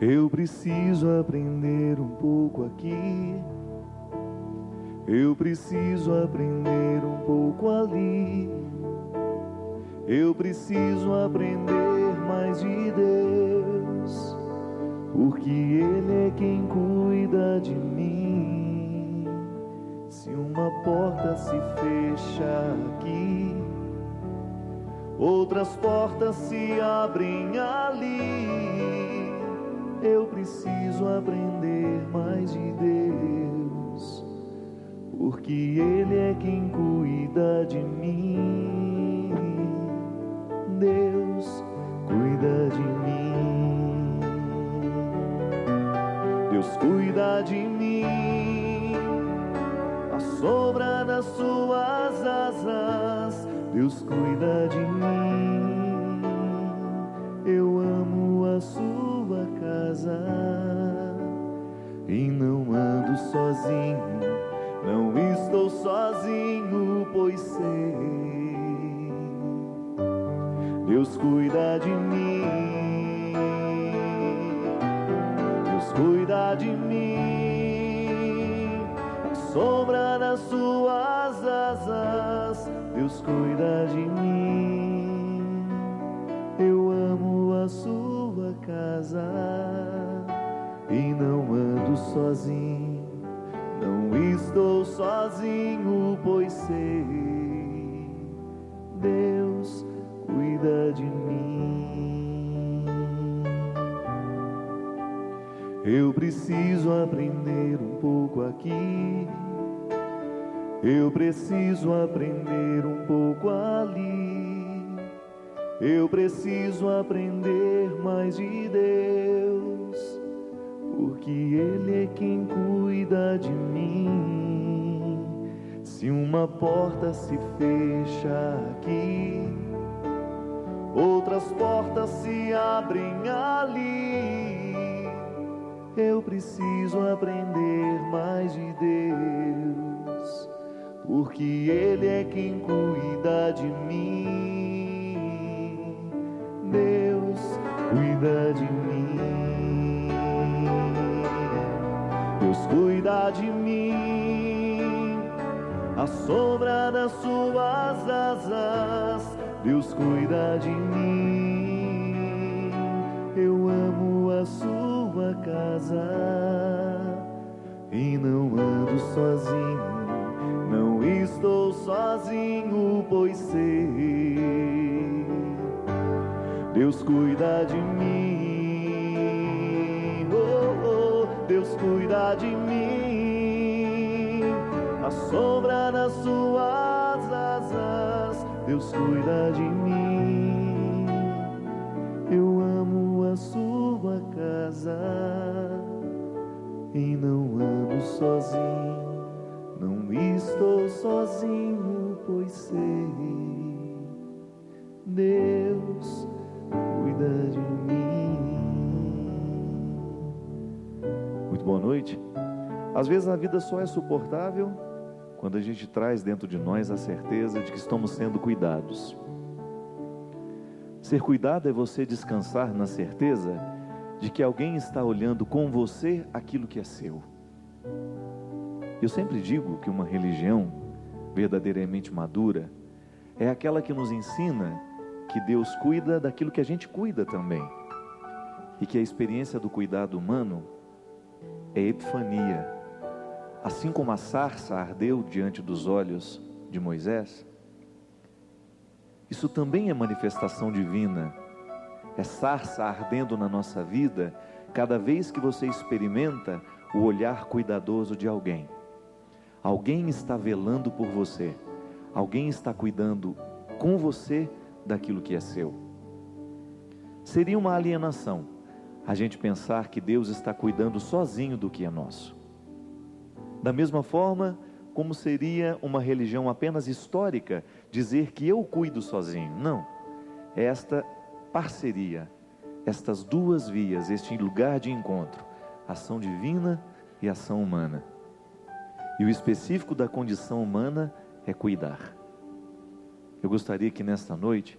Eu preciso aprender um pouco aqui, eu preciso aprender um pouco ali, eu preciso aprender mais de Deus, porque Ele é quem cuida de mim. Se uma porta se fecha aqui, outras portas se abrem ali. Eu preciso aprender mais de Deus, porque Ele é quem cuida de mim. Deus cuida de mim. Deus cuida de mim. A sombra das suas asas, Deus cuida de mim. Eu amo a sua casa e não ando sozinho, não estou sozinho, pois sei, Deus cuida de mim. Deus cuida de mim. A sombra das suas asas, Deus cuida de mim. Eu amo a sua casa e não ando sozinho, não estou sozinho, pois sei, Deus cuida de mim. Eu preciso aprender um pouco aqui, eu preciso aprender um pouco ali, eu preciso aprender mais de Deus, porque Ele é quem cuida de mim. Se uma porta se fecha aqui, outras portas se abrem ali. Eu preciso aprender mais de Deus, porque Ele é quem cuida de mim. Deus cuida de mim. Deus cuida de mim. A sombra das suas asas, Deus cuida de mim. Eu amo a sua casa e não ando sozinho, não estou sozinho, pois sei, Deus cuida de mim. Oh, oh, Deus cuida de mim. A sombra das suas asas, Deus cuida de mim. Eu amo a sua casa e não ando sozinho, não estou sozinho, pois sei, Deus cuida de mim. Muito boa noite. Às vezes a vida só é suportável quando a gente traz dentro de nós a certeza de que estamos sendo cuidados. Ser cuidado é você descansar na certeza de que alguém está olhando com você aquilo que é seu. Eu sempre digo que uma religião verdadeiramente madura é aquela que nos ensina que Deus cuida daquilo que a gente cuida também, e que a experiência do cuidado humano é epifania. Assim como a sarça ardeu diante dos olhos de Moisés, isso também é manifestação divina. É sarça ardendo na nossa vida cada vez que você experimenta o olhar cuidadoso de alguém. Alguém está velando por você, alguém está cuidando com você daquilo que é seu. Seria uma alienação a gente pensar que Deus está cuidando sozinho do que é nosso. Da mesma forma como seria uma religião apenas histórica dizer que eu cuido sozinho. Não, esta parceria, estas duas vias, este lugar de encontro, ação divina e ação humana. E o específico da condição humana é cuidar. Eu gostaria que nesta noite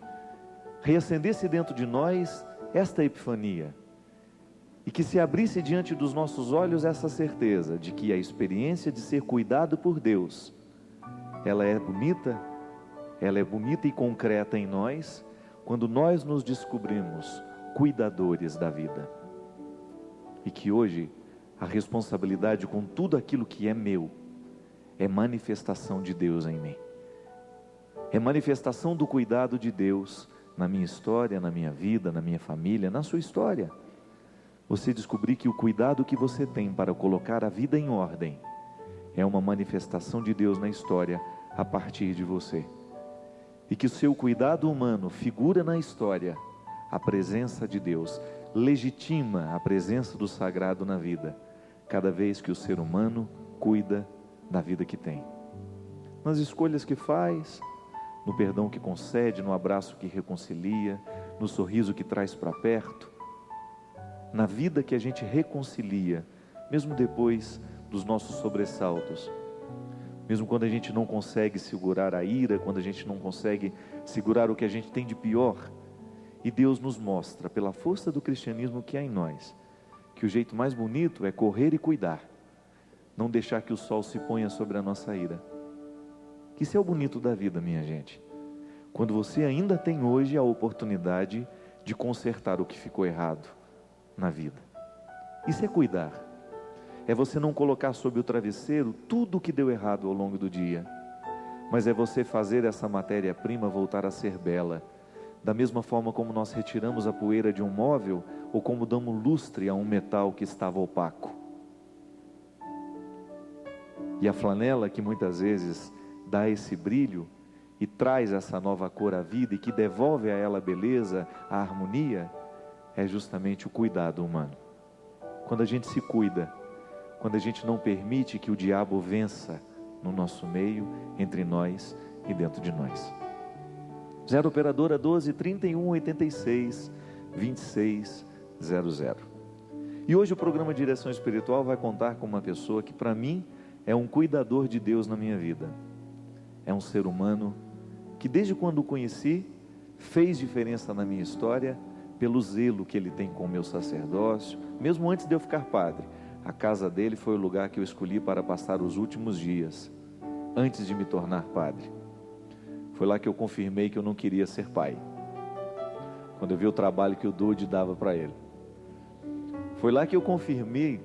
reacendesse dentro de nós esta epifania, E que se abrisse diante dos nossos olhos essa certeza de que a experiência de ser cuidado por Deus, ela é bonita e concreta em nós, quando nós nos descobrimos cuidadores da vida. E que hoje a responsabilidade com tudo aquilo que é meu, é manifestação de Deus em mim. É manifestação do cuidado de Deus na minha história, na minha vida, na minha família, na sua história. Você descobrir que o cuidado que você tem para colocar a vida em ordem é uma manifestação de Deus na história a partir de você. E que o seu cuidado humano figura na história a presença de Deus, legitima a presença do sagrado na vida, cada vez que o ser humano cuida da vida que tem. Nas escolhas que faz, no perdão que concede, no abraço que reconcilia, no sorriso que traz para perto, na vida que a gente reconcilia, mesmo depois dos nossos sobressaltos, mesmo quando a gente não consegue segurar a ira, quando a gente não consegue segurar o que a gente tem de pior, e Deus nos mostra, pela força do cristianismo que há em nós, que o jeito mais bonito é correr e cuidar, não deixar que o sol se ponha sobre a nossa ira. Que isso é o bonito da vida, minha gente, quando você ainda tem hoje a oportunidade de consertar o que ficou errado na vida. Isso é cuidar, é você não colocar sob o travesseiro tudo o que deu errado ao longo do dia, mas é você fazer essa matéria-prima voltar a ser bela, da mesma forma como nós retiramos a poeira de um móvel, ou como damos lustre a um metal que estava opaco. E a flanela, que muitas vezes dá esse brilho e traz essa nova cor à vida e que devolve a ela a beleza, a harmonia, é justamente o cuidado humano. Quando a gente se cuida, quando a gente não permite que o diabo vença no nosso meio, entre nós e dentro de nós. 0 operadora 12 31 86 26 00. E hoje o programa Direção Espiritual vai contar com uma pessoa que para mim é um cuidador de Deus na minha vida. É um ser humano que desde quando o conheci, fez diferença na minha história, pelo zelo que ele tem com o meu sacerdócio, mesmo antes de eu ficar padre. A casa dele foi o lugar que eu escolhi para passar os últimos dias, antes de me tornar padre. Foi lá que eu confirmei que eu não queria ser pai, quando eu vi o trabalho que o Dude dava para ele. Foi lá que eu confirmei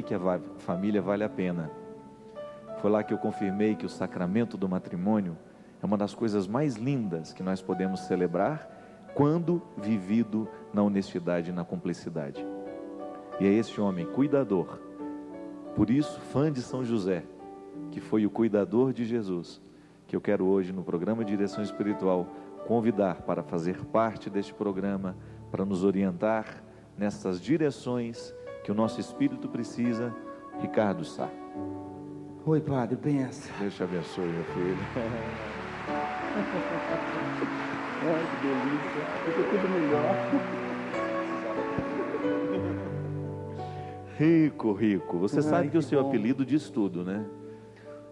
que a família vale a pena. Foi lá que eu confirmei que o sacramento do matrimônio é uma das coisas mais lindas que nós podemos celebrar, quando vivido na honestidade e na cumplicidade. E é esse homem cuidador, por isso fã de São José, que foi o cuidador de Jesus, que eu quero hoje no programa Direção Espiritual convidar para fazer parte deste programa, para nos orientar nessas direções que o nosso espírito precisa. Ricardo Sá. Oi, padre, benção. Deus te abençoe, meu filho. Ai, que delícia, ficou tudo melhor. Rico, você sabe que o seu bom. apelido diz tudo, né?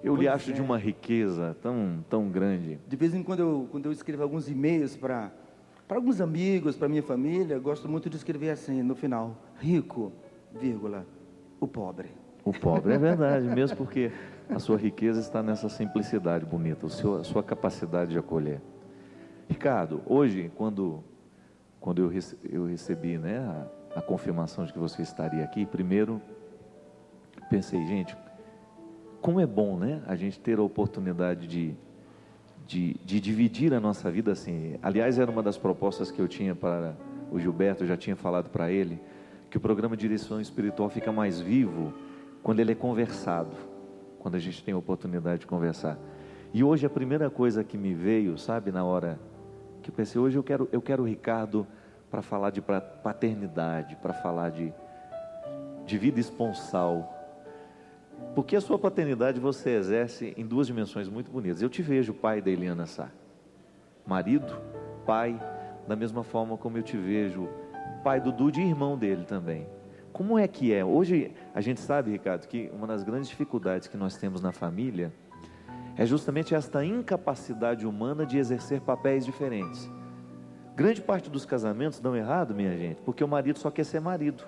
Eu lhe Pois acho é. de uma riqueza tão grande. De vez em quando eu escrevo alguns e-mails para alguns amigos, para minha família, gosto muito de escrever assim, no final, rico, vírgula, o pobre. O pobre, é verdade, mesmo porque a sua riqueza está nessa simplicidade bonita, a sua capacidade de acolher. Ricardo, hoje, quando eu recebi, né, a confirmação de que você estaria aqui, primeiro pensei, gente, como é bom, né, a gente ter a oportunidade de dividir a nossa vida assim. Aliás, era uma das propostas que eu tinha para o Gilberto, eu já tinha falado para ele, que o programa Direção Espiritual fica mais vivo quando ele é conversado, quando a gente tem a oportunidade de conversar. E hoje a primeira coisa que me veio, sabe, na hora que eu pensei, hoje eu quero o Ricardo para falar de paternidade, para falar de vida esponsal. Porque a sua paternidade você exerce em duas dimensões muito bonitas. Eu te vejo pai da Eliana Sá, marido, pai, da mesma forma como eu te vejo pai do Dude e irmão dele também. Como é que é? Hoje a gente sabe, Ricardo, que uma das grandes dificuldades que nós temos na família é justamente esta incapacidade humana de exercer papéis diferentes. Grande parte dos casamentos dão errado, minha gente, porque o marido só quer ser marido.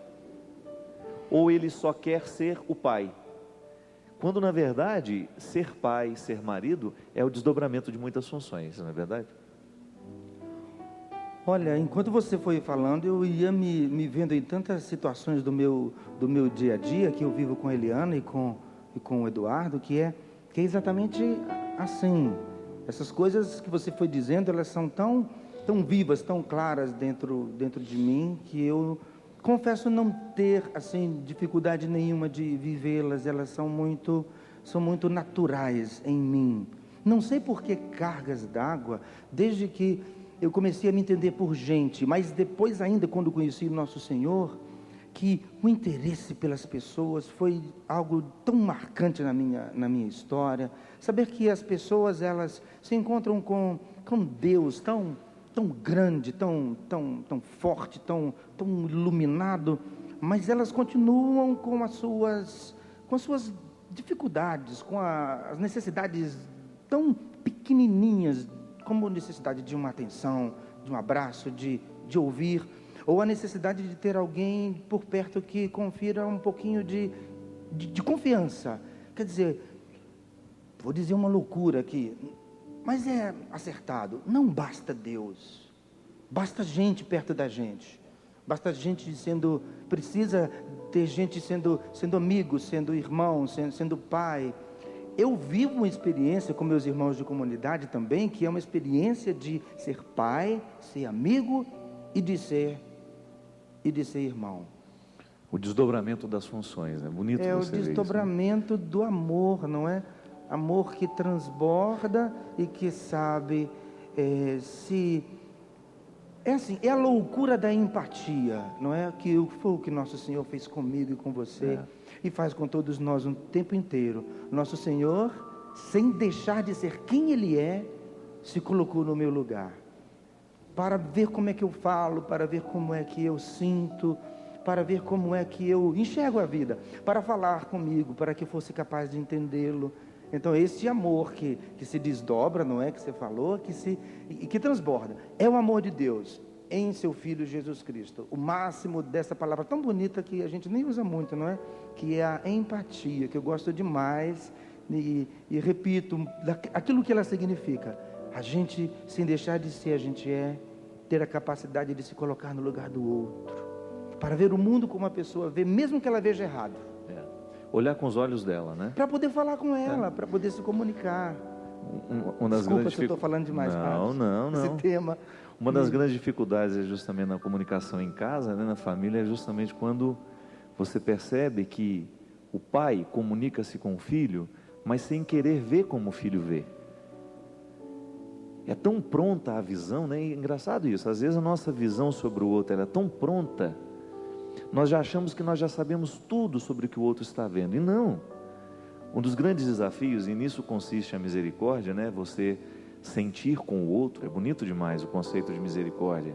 ou ele só quer ser o pai? Quando na verdade, ser pai, ser marido, é o desdobramento de muitas funções, não é verdade? Olha, enquanto você foi falando, eu ia me vendo em tantas situações do meu dia a dia, que eu vivo com a Eliana e com o Eduardo, que é exatamente assim. Essas coisas que você foi dizendo, elas são tão vivas, tão claras dentro de mim, que eu confesso não ter assim dificuldade nenhuma de vivê-las. Elas são muito naturais em mim. Não sei por que cargas d'água, desde que eu comecei a me entender por gente, mas depois ainda, quando conheci o nosso Senhor, que o interesse pelas pessoas foi algo tão marcante na minha história. Saber que as pessoas, elas se encontram com Deus tão grande, tão forte, tão iluminado, mas elas continuam com as suas dificuldades, com as necessidades tão pequenininhas, como a necessidade de uma atenção, de um abraço, de ouvir, ou a necessidade de ter alguém por perto que confira um pouquinho de confiança. Quer dizer, vou dizer uma loucura aqui, mas é acertado. Não basta Deus, basta gente perto da gente, basta gente precisa ter gente sendo amigo, sendo irmão, sendo pai. Eu vivo uma experiência com meus irmãos de comunidade também, que é uma experiência de ser pai, ser amigo e de ser irmão. O desdobramento das funções, né? Bonito você ver isso, o desdobramento do amor, não é? Amor que transborda e que sabe é a loucura da empatia, não é? Que foi o que nosso Senhor fez comigo e com você, e faz com todos nós um tempo inteiro. Nosso Senhor, sem deixar de ser quem Ele é, se colocou no meu lugar, para ver como é que eu falo, para ver como é que eu sinto, para ver como é que eu enxergo a vida, para falar comigo, para que eu fosse capaz de entendê-lo. Então, esse amor que se desdobra, não é, que você falou, que transborda, é o amor de Deus em seu Filho Jesus Cristo. O máximo dessa palavra tão bonita que a gente nem usa muito, não é? Que é a empatia, que eu gosto demais e repito, aquilo que ela significa. A gente, sem deixar de ser, a gente ter a capacidade de se colocar no lugar do outro, para ver o mundo como a pessoa vê, mesmo que ela veja errado. Olhar com os olhos dela, né? Para poder falar com ela, para poder se comunicar. Desculpa se eu estou falando demais. Não. Esse tema. Uma das grandes dificuldades é justamente na comunicação em casa, né, na família, é justamente quando você percebe que o pai comunica-se com o filho, mas sem querer ver como o filho vê. É tão pronta a visão, né? É engraçado isso. Às vezes a nossa visão sobre o outro, ela é tão pronta, nós já achamos que nós já sabemos tudo sobre o que o outro está vendo, e não. Um dos grandes desafios, e nisso consiste a misericórdia, né? Você sentir com o outro, é bonito demais o conceito de misericórdia,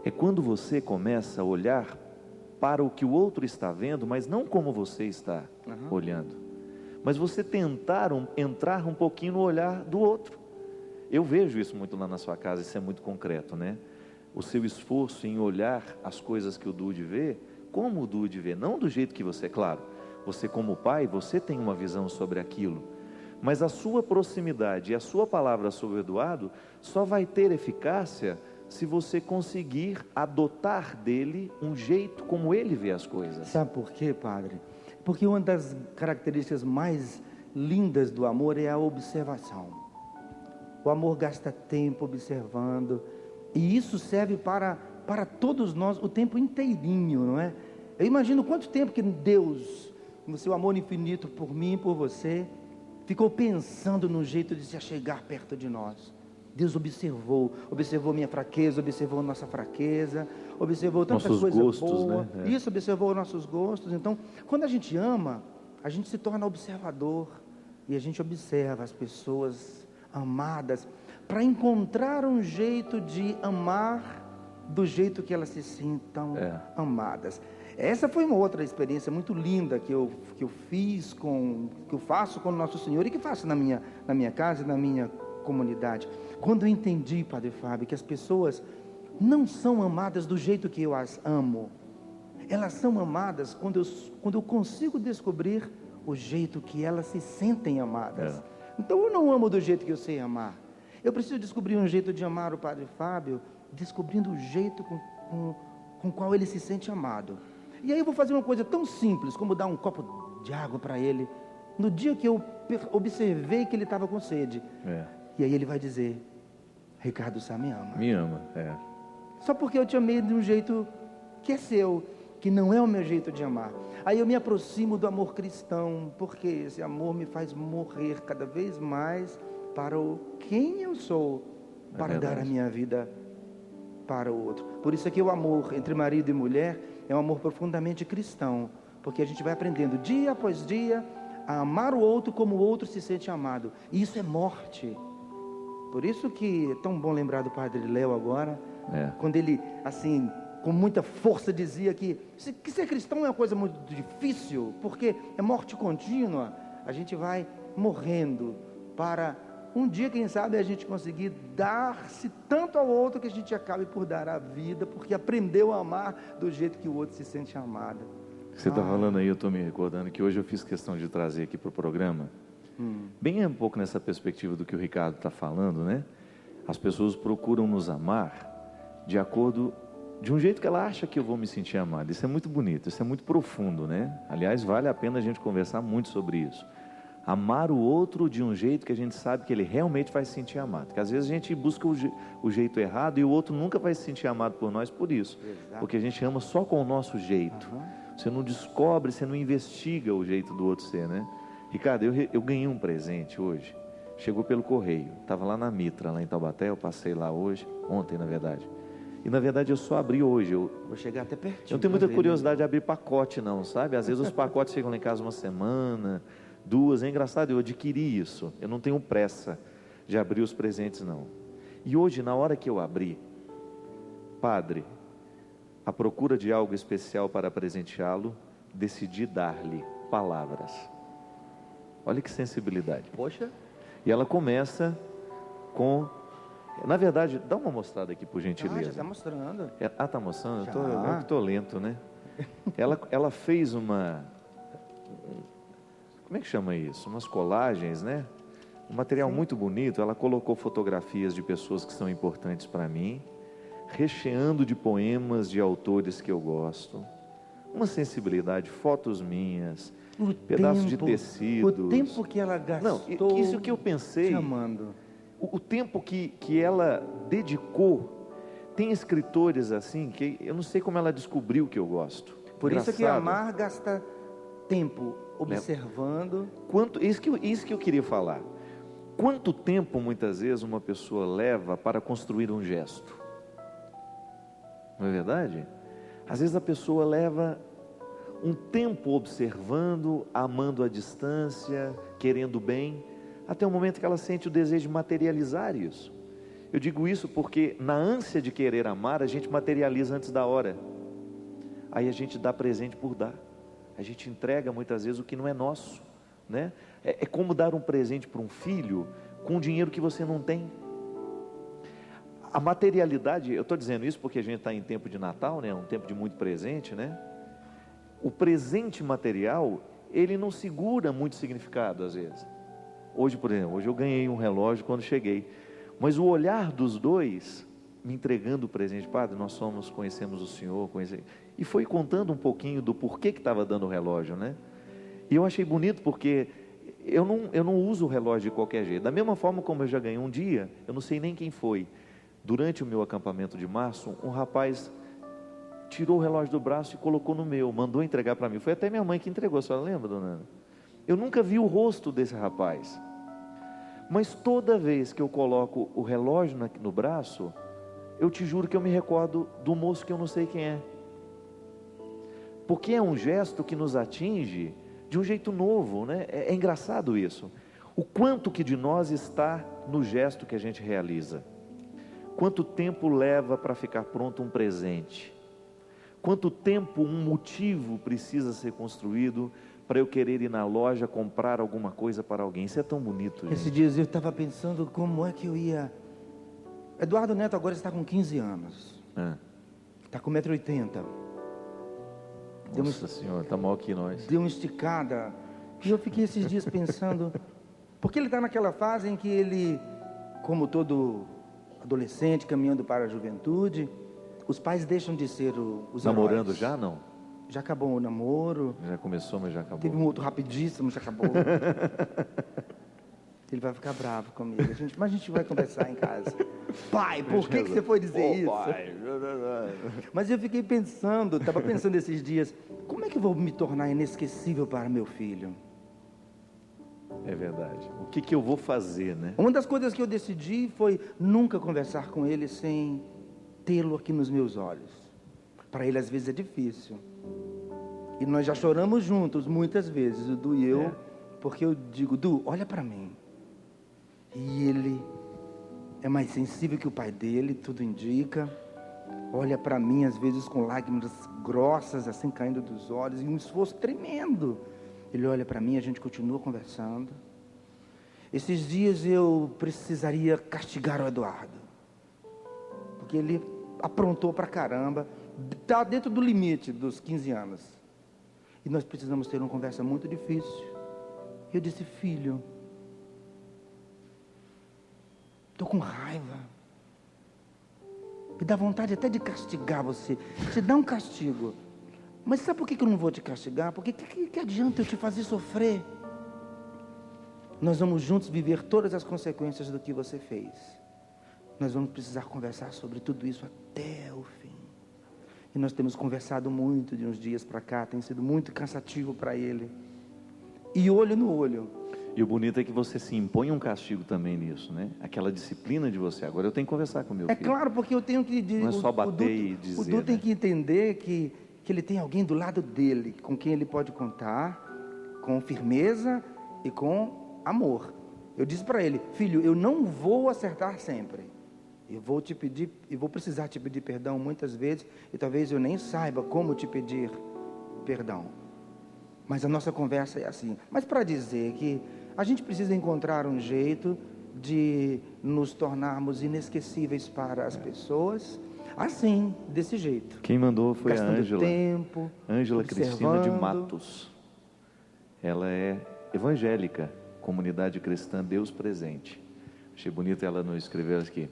é quando você começa a olhar para o que o outro está vendo, mas não como você está olhando, mas você tentar entrar um pouquinho no olhar do outro. Eu vejo isso muito lá na sua casa, isso é muito concreto, né? O seu esforço em olhar as coisas que o Dude vê, como o Dude vê, não do jeito que você, claro, você como pai, você tem uma visão sobre aquilo, mas a sua proximidade e a sua palavra sobre o Eduardo só vai ter eficácia se você conseguir adotar dele um jeito como ele vê as coisas. Sabe por quê, padre? Porque uma das características mais lindas do amor é a observação. O amor gasta tempo observando, e isso serve para todos nós o tempo inteirinho, não é? Eu imagino quanto tempo que Deus, no seu amor infinito por mim e por você, ficou pensando no jeito de se achegar perto de nós. Deus observou minha fraqueza, observou nossa fraqueza, observou tantas coisas boas, né? Isso, observou nossos gostos. Então, quando a gente ama, a gente se torna observador, e a gente observa as pessoas amadas, para encontrar um jeito de amar do jeito que elas se sintam amadas. Essa foi uma outra experiência muito linda que eu faço com o nosso Senhor, e que faço na minha casa e na minha comunidade. Quando eu entendi, Padre Fábio, que as pessoas não são amadas do jeito que eu as amo, elas são amadas quando eu consigo descobrir o jeito que elas se sentem amadas. Então eu não amo do jeito que eu sei amar. Eu preciso descobrir um jeito de amar o Padre Fábio, descobrindo o jeito com o qual ele se sente amado. E aí eu vou fazer uma coisa tão simples como dar um copo de água para ele, no dia que eu observei que ele estava com sede. E aí ele vai dizer: Ricardo Sá me ama. Me ama, Só porque eu te amei de um jeito que é seu, que não é o meu jeito de amar. Aí eu me aproximo do amor cristão, porque esse amor me faz morrer cada vez mais para quem eu sou, para dar a minha vida para o outro. Por isso é que o amor entre marido e mulher é um amor profundamente cristão, porque a gente vai aprendendo dia após dia a amar o outro como o outro se sente amado. E isso é morte. Por isso que é tão bom lembrar do Padre Léo agora, quando ele, assim, com muita força dizia que ser cristão é uma coisa muito difícil, porque é morte contínua. A gente vai morrendo para um dia, quem sabe, a gente conseguir dar-se tanto ao outro que a gente acabe por dar a vida, porque aprendeu a amar do jeito que o outro se sente amado. Você está falando aí, eu estou me recordando que hoje eu fiz questão de trazer aqui para o programa, bem um pouco nessa perspectiva do que o Ricardo está falando, né? As pessoas procuram nos amar de acordo, de um jeito que ela acha que eu vou me sentir amado. Isso é muito bonito, isso é muito profundo, né? Aliás, vale a pena a gente conversar muito sobre isso. Amar o outro de um jeito que a gente sabe que ele realmente vai se sentir amado. Porque às vezes a gente busca o jeito errado e o outro nunca vai se sentir amado por nós por isso. Exato. Porque a gente ama só com o nosso jeito. Você não descobre, você não investiga o jeito do outro ser, né? Ricardo, eu ganhei um presente hoje. Chegou pelo correio. Estava lá na Mitra, lá em Taubaté. Eu passei lá hoje, ontem na verdade. E na verdade eu só abri hoje. Vou chegar até pertinho. Eu não tenho muita curiosidade de abrir pacote não, sabe? Às vezes os pacotes chegam lá em casa uma semana, 2, é engraçado, eu adquiri isso, eu não tenho pressa de abrir os presentes não. E hoje, na hora que eu abri, Padre, à procura de algo especial para presenteá-lo, decidi dar-lhe palavras. Olha que sensibilidade. Poxa. E ela começa com, na verdade, dá uma mostrada aqui por gentileza. Já está mostrando. Está mostrando? Eu estou lento, né? Ela fez uma... Como é que chama isso? Umas colagens, né? Um material muito bonito. Ela colocou fotografias de pessoas que são importantes para mim, recheando de poemas de autores que eu gosto. Uma sensibilidade, fotos minhas, pedaços de tecidos. O tempo que ela gastou. Não, isso que eu pensei. Chamando. O tempo que ela dedicou. Tem escritores assim que eu não sei como ela descobriu que eu gosto. Por isso é que amar gasta tempo observando. Isso que eu queria falar. Quanto tempo muitas vezes uma pessoa leva para construir um gesto? Não é verdade? Às vezes a pessoa leva um tempo observando, amando à distância, querendo bem, até o momento que ela sente o desejo de materializar isso. Eu digo isso porque na ânsia de querer amar, a gente materializa antes da hora. Aí a gente dá presente por dar. A gente entrega muitas vezes o que não é nosso, né? É como dar um presente para um filho com dinheiro que você não tem. A materialidade, eu estou dizendo isso porque a gente está em tempo de Natal, né? Um tempo de muito presente, né? O presente material, ele não segura muito significado às vezes. Hoje, por exemplo, hoje eu ganhei um relógio quando cheguei, mas o olhar dos dois me entregando o presente, Padre, nós conhecemos o Senhor, e foi contando um pouquinho do porquê que estava dando o relógio, né? E eu achei bonito porque eu não uso o relógio de qualquer jeito. Da mesma forma como eu já ganhei um dia, eu não sei nem quem foi. Durante o meu acampamento de março, um rapaz tirou o relógio do braço e colocou no meu, mandou entregar para mim. Foi até minha mãe que entregou, a senhora lembra, dona Ana? Eu nunca vi o rosto desse rapaz, mas toda vez que eu coloco o relógio no braço, eu te juro que eu me recordo do moço que eu não sei quem é, porque é um gesto que nos atinge de um jeito novo, né? É engraçado isso, o quanto que de nós está no gesto que a gente realiza. Quanto tempo leva para ficar pronto um presente? Quanto tempo um motivo precisa ser construído para eu querer ir na loja comprar alguma coisa para alguém? Isso é tão bonito, gente. Esses dias eu estava pensando como é que eu ia... Eduardo Neto agora está com 15 anos. Está com 1,80 m. Nossa Senhora, está maior que nós. Deu uma esticada. E eu fiquei esses dias pensando, porque ele está naquela fase em que ele, como todo adolescente caminhando para a juventude, os pais deixam de ser os Namorando heróis. já, não? Já acabou o namoro. Já começou, mas já acabou. Teve um outro rapidíssimo, já acabou. Ele vai ficar bravo comigo. Mas a gente vai conversar em casa. Pai, por que você foi dizer isso? Pai. Mas eu fiquei pensando, estava pensando esses dias, como é que eu vou me tornar inesquecível para meu filho? É verdade. O que eu vou fazer, né? Uma das coisas que eu decidi foi nunca conversar com ele sem tê-lo aqui nos meus olhos. Para ele às vezes é difícil. E nós já choramos juntos muitas vezes, o Du e eu, porque eu digo, Du, olha para mim. E ele é mais sensível que o pai dele, tudo indica. Olha para mim, às vezes com lágrimas grossas, assim, caindo dos olhos, e um esforço tremendo. Ele olha para mim, a gente continua conversando. Esses dias eu precisaria castigar o Eduardo, porque ele aprontou pra caramba, está dentro do limite dos 15 anos. E nós precisamos ter uma conversa muito difícil. Eu disse, filho, estou com raiva. Me dá vontade até de castigar você. Te dá um castigo. Mas sabe por que eu não vou te castigar? Porque que adianta eu te fazer sofrer? Nós vamos juntos viver todas as consequências do que você fez. Nós vamos precisar conversar sobre tudo isso até o fim. E nós temos conversado muito de uns dias para cá. Tem sido muito cansativo para ele. E olho no olho. E o bonito é que você se impõe um castigo também nisso, né? Aquela disciplina de você. Agora eu tenho que conversar com o meu filho. É claro, porque eu tenho que... Não é só bater e dizer, o Du tem né? que entender que ele tem alguém do lado dele, com quem ele pode contar, com firmeza e com amor. Eu disse para ele, filho, eu não vou acertar sempre. Eu vou te pedir, e vou precisar te pedir perdão muitas vezes, e talvez eu nem saiba como te pedir perdão. Mas a nossa conversa é assim. Mas para dizer que a gente precisa encontrar um jeito de nos tornarmos inesquecíveis para as pessoas, assim, desse jeito. Quem mandou foi a Ângela. Tempo, Ângela Cristina de observando. Matos. Ela é evangélica, comunidade cristã Deus Presente. Achei bonito ela não escrever aqui.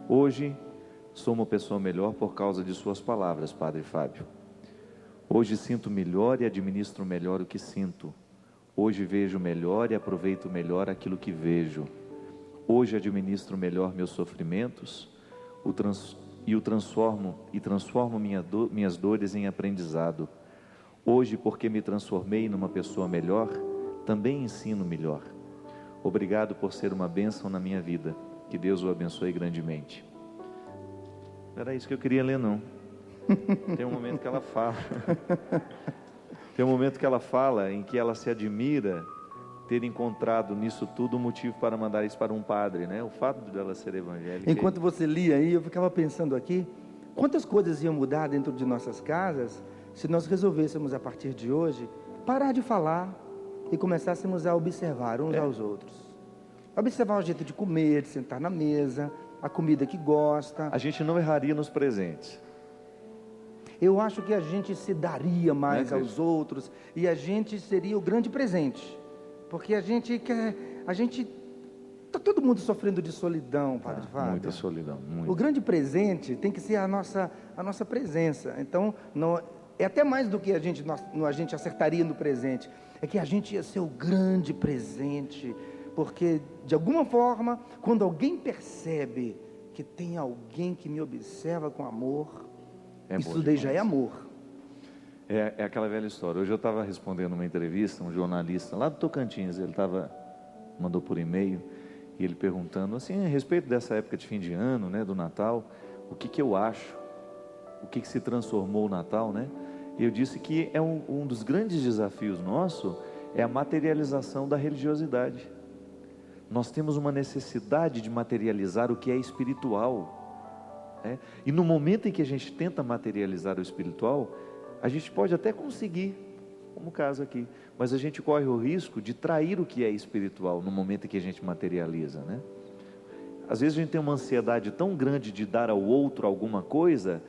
Hoje sou uma pessoa melhor por causa de suas palavras, Padre Fábio. Hoje sinto melhor e administro melhor o que sinto. Hoje vejo melhor e aproveito melhor aquilo que vejo. Hoje administro melhor meus sofrimentos transformo minhas dores em aprendizado. Hoje, porque me transformei numa pessoa melhor, também ensino melhor. Obrigado por ser uma bênção na minha vida. Que Deus o abençoe grandemente. Não era isso que eu queria ler, não. Tem um momento que ela fala. Tem um momento que ela fala em que ela se admira ter encontrado nisso tudo um motivo para mandar isso para um padre, né? O fato dela ser evangélica. Enquanto você lia aí, eu ficava pensando aqui, quantas coisas iam mudar dentro de nossas casas se nós resolvêssemos a partir de hoje parar de falar e começássemos a observar uns aos outros. Observar o jeito de comer, de sentar na mesa, a comida que gosta. A gente não erraria nos presentes. Eu acho que a gente se daria mais aos outros e a gente seria o grande presente. Porque a gente está todo mundo sofrendo de solidão, Padre Fábio. Muita solidão, muito. O grande presente tem que ser a nossa presença. Então, não, é até mais do que a gente acertaria no presente. É que a gente ia ser o grande presente. Porque, de alguma forma, quando alguém percebe que tem alguém que me observa com amor, isso daí já é amor. É aquela velha história. Hoje eu estava respondendo uma entrevista, um jornalista lá do Tocantins, ele mandou por e-mail, e ele perguntando assim, a respeito dessa época de fim de ano, né, do Natal, o que eu acho, o que se transformou o Natal, né? E eu disse que é um dos grandes desafios nosso, é a materialização da religiosidade. Nós temos uma necessidade de materializar o que é espiritual, né? E no momento em que a gente tenta materializar o espiritual, a gente pode até conseguir, como o caso aqui, mas a gente corre o risco de trair o que é espiritual no momento em que a gente materializa, né? Às vezes a gente tem uma ansiedade tão grande de dar ao outro alguma coisa,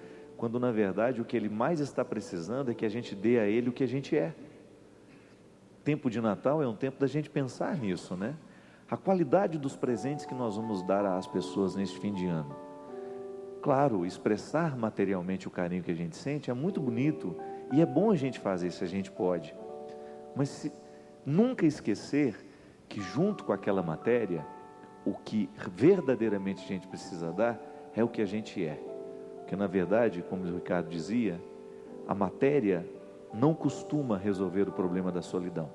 quando na verdade o que ele mais está precisando é que a gente dê a ele o que a gente é. Tempo de Natal é um tempo da gente pensar nisso, né? A qualidade dos presentes que nós vamos dar às pessoas neste fim de ano. Claro, expressar materialmente o carinho que a gente sente é muito bonito e é bom a gente fazer se a gente pode. Mas nunca esquecer que junto com aquela matéria, o que verdadeiramente a gente precisa dar é o que a gente é. Porque na verdade, como o Ricardo dizia, a matéria não costuma resolver o problema da solidão.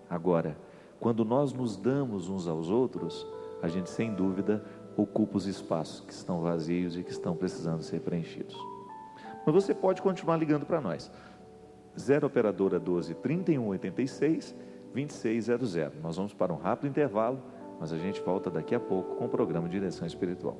Agora, quando nós nos damos uns aos outros, a gente sem dúvida ocupa os espaços que estão vazios e que estão precisando ser preenchidos. Mas você pode continuar ligando para nós. 0 operadora 12 31 86 2600. Nós vamos para um rápido intervalo, mas a gente volta daqui a pouco com o programa Direção Espiritual.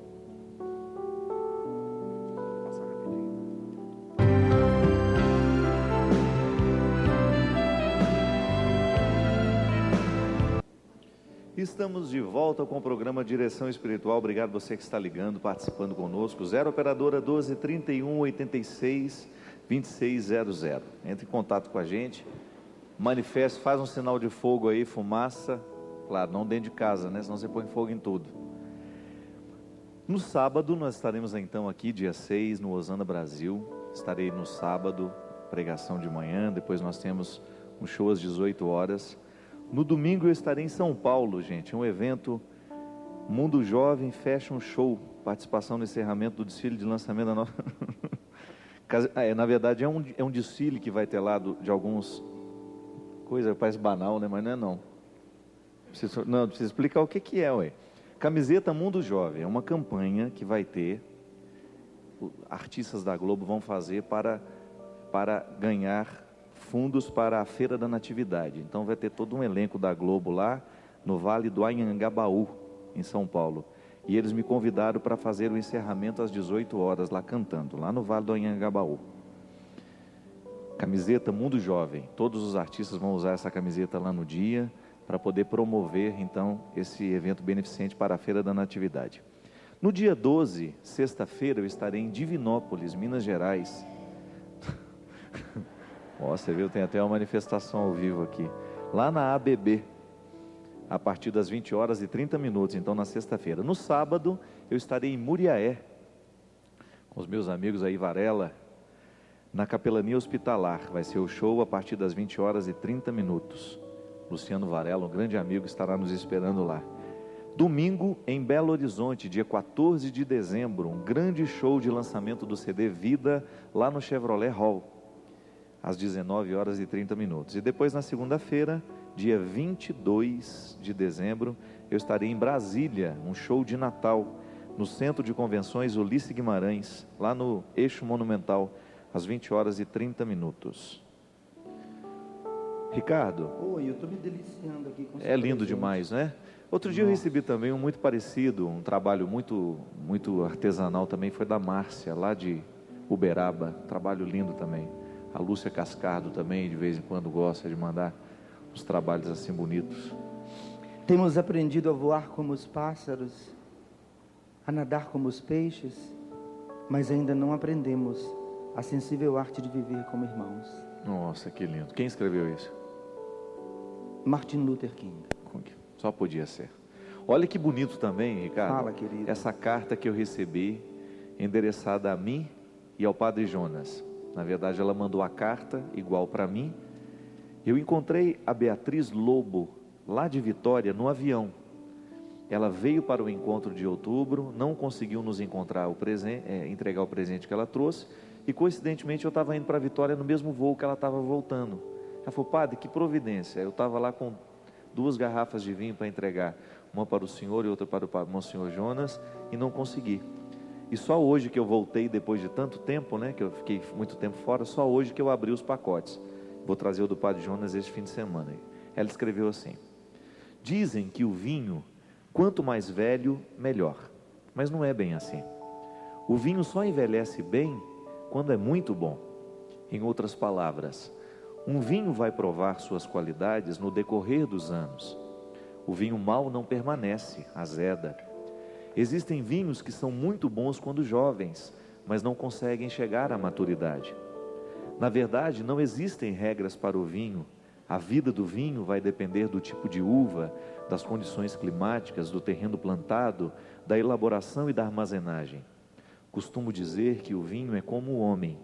Estamos de volta com o programa Direção Espiritual. Obrigado você que está ligando, participando conosco. 0 operadora 12 31 86 2600. Entre em contato com a gente, manifeste, faz um sinal de fogo aí, fumaça, claro, não dentro de casa, né? Senão você põe fogo em tudo. No sábado nós estaremos então aqui, dia 6, no Osana Brasil. Estarei no sábado, pregação de manhã, depois nós temos um show às 18 horas. No domingo eu estarei em São Paulo, gente, um evento Mundo Jovem Fashion Show, participação no encerramento do desfile de lançamento da nova... Na verdade é um desfile que vai ter lá de alguns... Coisa parece banal, né? Mas não é não. Precisa explicar o que é, ué. Camiseta Mundo Jovem, é uma campanha que vai ter, artistas da Globo vão fazer para ganhar fundos para a Feira da Natividade. Então vai ter todo um elenco da Globo lá no Vale do Anhangabaú, em São Paulo. E eles me convidaram para fazer o encerramento às 18 horas lá cantando, lá no Vale do Anhangabaú. Camiseta Mundo Jovem. Todos os artistas vão usar essa camiseta lá no dia para poder promover então esse evento beneficente para a Feira da Natividade. No dia 12, sexta-feira, eu estarei em Divinópolis, Minas Gerais. Você viu, tem até uma manifestação ao vivo aqui. Lá na ABB, a partir das 20 horas e 30 minutos, então na sexta-feira. No sábado, eu estarei em Muriaé, com os meus amigos aí, Varela, na Capelania Hospitalar. Vai ser o show a partir das 20 horas e 30 minutos. Luciano Varela, um grande amigo, estará nos esperando lá. Domingo, em Belo Horizonte, dia 14 de dezembro, um grande show de lançamento do CD Vida, lá no Chevrolet Hall, às 19 horas e 30 minutos. E depois, na segunda-feira, dia 22 de dezembro, eu estarei em Brasília, um show de Natal, no Centro de Convenções Ulisses Guimarães, lá no Eixo Monumental, às 20 horas e 30 minutos. Ricardo, Oi, eu estou me deliciando aqui com é lindo demais, né? Outro dia eu recebi também um muito parecido, um trabalho muito artesanal também, foi da Márcia, lá de Uberaba, trabalho lindo também. A Lúcia Cascardo também, de vez em quando, gosta de mandar uns trabalhos assim bonitos. Temos aprendido a voar como os pássaros, a nadar como os peixes, mas ainda não aprendemos a sensível arte de viver como irmãos. Nossa, que lindo. Quem escreveu isso? Martin Luther King. Só podia ser. Olha que bonito também, Ricardo. Fala, querido. Essa carta que eu recebi, endereçada a mim e ao Padre Jonas. Na verdade, ela mandou a carta igual para mim. Eu encontrei a Beatriz Lobo, lá de Vitória, no avião. Ela veio para o encontro de outubro, não conseguiu nos encontrar entregar o presente que ela trouxe, e coincidentemente eu estava indo para Vitória no mesmo voo que ela estava voltando. Ela falou: padre, que providência. Eu estava lá com 2 garrafas de vinho para entregar, uma para o senhor e outra para o Monsenhor Jonas, e não consegui. E só hoje que eu voltei, depois de tanto tempo, né, que eu fiquei muito tempo fora, só hoje que eu abri os pacotes. Vou trazer o do Padre Jonas este fim de semana. Ela escreveu assim: dizem que o vinho, quanto mais velho, melhor. Mas não é bem assim. O vinho só envelhece bem quando é muito bom. Em outras palavras, um vinho vai provar suas qualidades no decorrer dos anos. O vinho mau não permanece, azeda. Existem vinhos que são muito bons quando jovens, mas não conseguem chegar à maturidade. Na verdade, não existem regras para o vinho. A vida do vinho vai depender do tipo de uva, das condições climáticas, do terreno plantado, da elaboração e da armazenagem. Costumo dizer que o vinho é como o homem,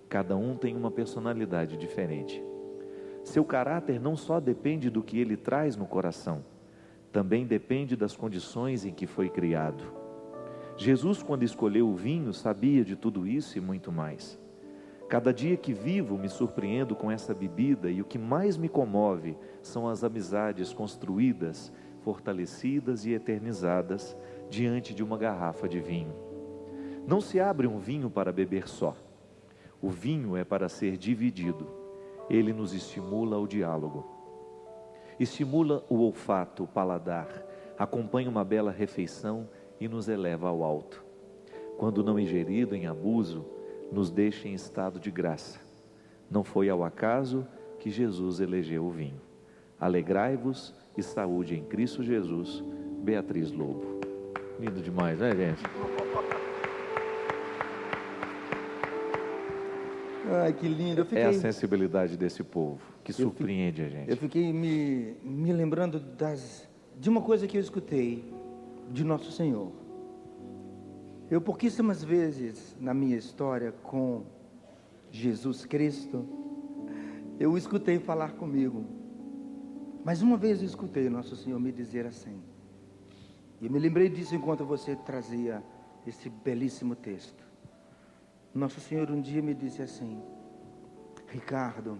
cada um tem uma personalidade diferente. Seu caráter não só depende do que ele traz no coração, também depende das condições em que foi criado. Jesus, quando escolheu o vinho, sabia de tudo isso e muito mais. Cada dia que vivo me surpreendo com essa bebida e o que mais me comove são as amizades construídas, fortalecidas e eternizadas diante de uma garrafa de vinho. Não se abre um vinho para beber só. O vinho é para ser dividido. Ele nos estimula ao diálogo. Estimula o olfato, o paladar, acompanha uma bela refeição e nos eleva ao alto. Quando não ingerido em abuso, nos deixa em estado de graça. Não foi ao acaso que Jesus elegeu o vinho. Alegrai-vos e saúde em Cristo Jesus. Beatriz Lobo. Lindo demais, né, gente? Ai, que lindo. É a sensibilidade desse povo que surpreende a gente. Eu fiquei me lembrando de uma coisa que eu escutei de Nosso Senhor. Eu pouquíssimas vezes na minha história com Jesus Cristo, eu o escutei falar comigo. Mas uma vez eu escutei Nosso Senhor me dizer assim. E eu me lembrei disso enquanto você trazia esse belíssimo texto. Nosso Senhor um dia me disse assim: Ricardo,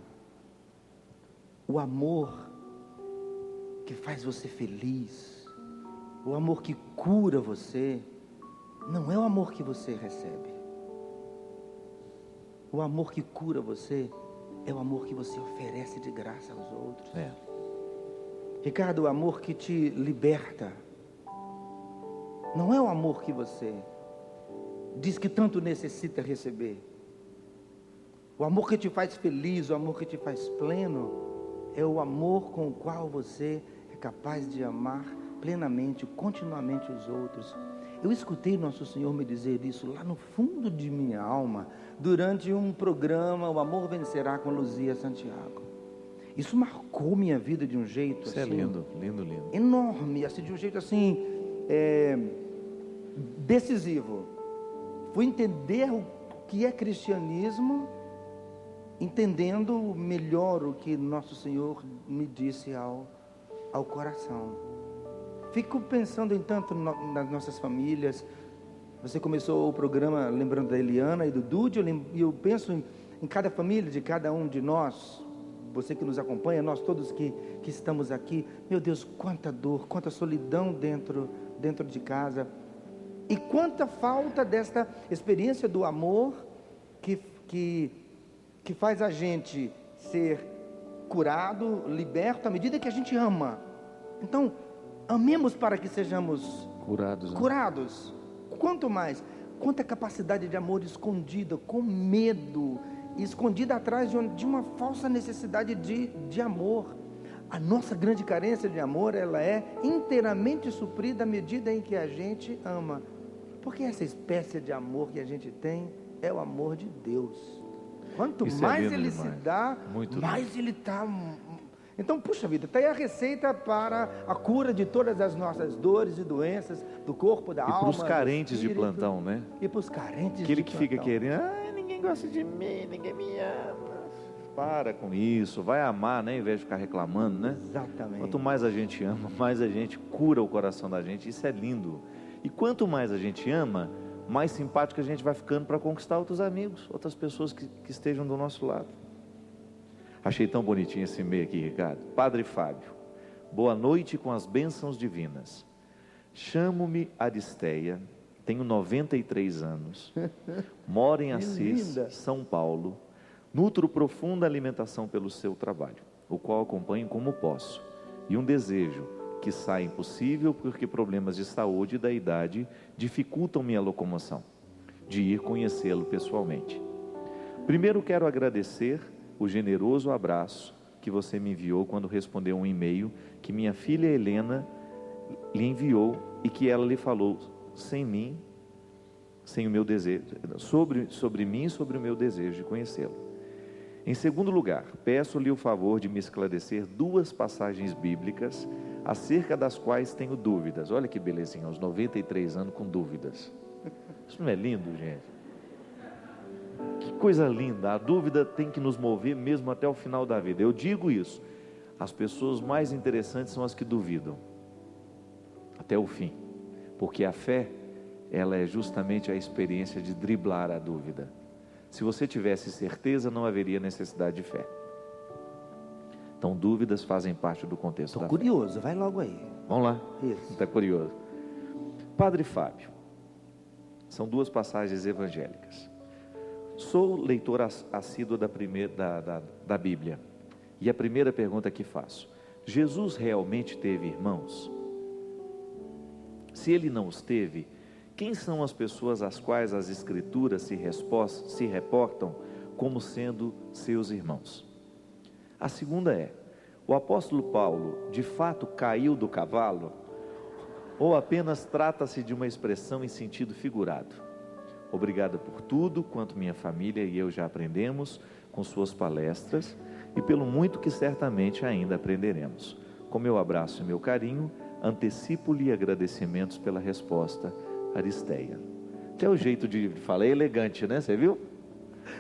o amor que faz você feliz, o amor que cura você, não é o amor que você recebe. O amor que cura você é o amor que você oferece de graça aos outros. Ricardo, o amor que te liberta não é o amor que você diz que tanto necessita receber. O amor que te faz feliz, o amor que te faz pleno, é o amor com o qual você é capaz de amar plenamente, continuamente os outros. Eu escutei Nosso Senhor me dizer isso lá no fundo de minha alma, durante um programa, O Amor Vencerá, com Luzia Santiago. Isso marcou minha vida de um jeito Isso assim, é lindo, lindo, lindo. enorme, assim, de um jeito assim, decisivo. Fui entender o que é cristianismo, entendendo melhor o que Nosso Senhor me disse ao coração. Fico pensando em tanto nas nossas famílias. Você começou o programa lembrando da Eliana e do Dude, e eu penso em cada família, de cada um de nós, você que nos acompanha, nós todos que estamos aqui. Meu Deus, quanta dor, quanta solidão dentro de casa, e quanta falta desta experiência do amor que faz a gente ser curado, liberto, à medida que a gente ama. Então, amemos para que sejamos curados. Quanto mais, quanta capacidade de amor escondida, com medo, escondida atrás de uma falsa necessidade de amor. A nossa grande carência de amor, ela é inteiramente suprida à medida em que a gente ama. Porque essa espécie de amor que a gente tem é o amor de Deus. Quanto mais ele se dá, mais ele está. Então, puxa vida, está aí a receita para a cura de todas as nossas dores e doenças do corpo, da alma. E para os carentes de plantão, né? E para os carentes Aquele de que plantão. fica querendo, ninguém gosta de mim, ninguém me ama. Para com isso, vai amar, né? Em vez de ficar reclamando, né? Exatamente. Quanto mais a gente ama, mais a gente cura o coração da gente. Isso é lindo. E quanto mais a gente ama, mais simpático a gente vai ficando para conquistar outros amigos, outras pessoas que estejam do nosso lado. Achei tão bonitinho esse e-mail aqui, Ricardo. Padre Fábio, boa noite com as bênçãos divinas. Chamo-me Aristeia, tenho 93 anos, moro em Assis, São Paulo, nutro profunda alimentação pelo seu trabalho, o qual acompanho como posso, e um desejo que sai impossível porque problemas de saúde e da idade dificultam minha locomoção, de ir conhecê-lo pessoalmente. Primeiro quero agradecer o generoso abraço que você me enviou quando respondeu um e-mail que minha filha Helena lhe enviou e que ela lhe falou: sem mim sem o meu desejo, sobre mim e sobre o meu desejo de conhecê-lo. Em segundo lugar, peço-lhe o favor de me esclarecer 2 passagens bíblicas acerca das quais tenho dúvidas. Olha que belezinha, aos 93 anos com dúvidas. Isso não é lindo, gente? Que coisa linda, a dúvida tem que nos mover mesmo até o final da vida. Eu digo isso, as pessoas mais interessantes são as que duvidam até o fim, porque a fé, ela é justamente a experiência de driblar a dúvida. Se você tivesse certeza, não haveria necessidade de fé. Então, dúvidas fazem parte do contexto da fé. Estou curioso, vai logo aí. Vamos lá? Isso. Está curioso? Padre Fábio, são 2 passagens evangélicas. Sou leitor assíduo da Bíblia. E a primeira pergunta que faço: Jesus realmente teve irmãos? Se ele não os teve, quem são as pessoas às quais as Escrituras se reportam como sendo seus irmãos? A segunda é: o apóstolo Paulo de fato caiu do cavalo? Ou apenas trata-se de uma expressão em sentido figurado? Obrigado por tudo quanto minha família e eu já aprendemos com suas palestras e pelo muito que certamente ainda aprenderemos. Com meu abraço e meu carinho, antecipo-lhe agradecimentos pela resposta, Aristeia. Até o jeito de falar é elegante, né? Você viu?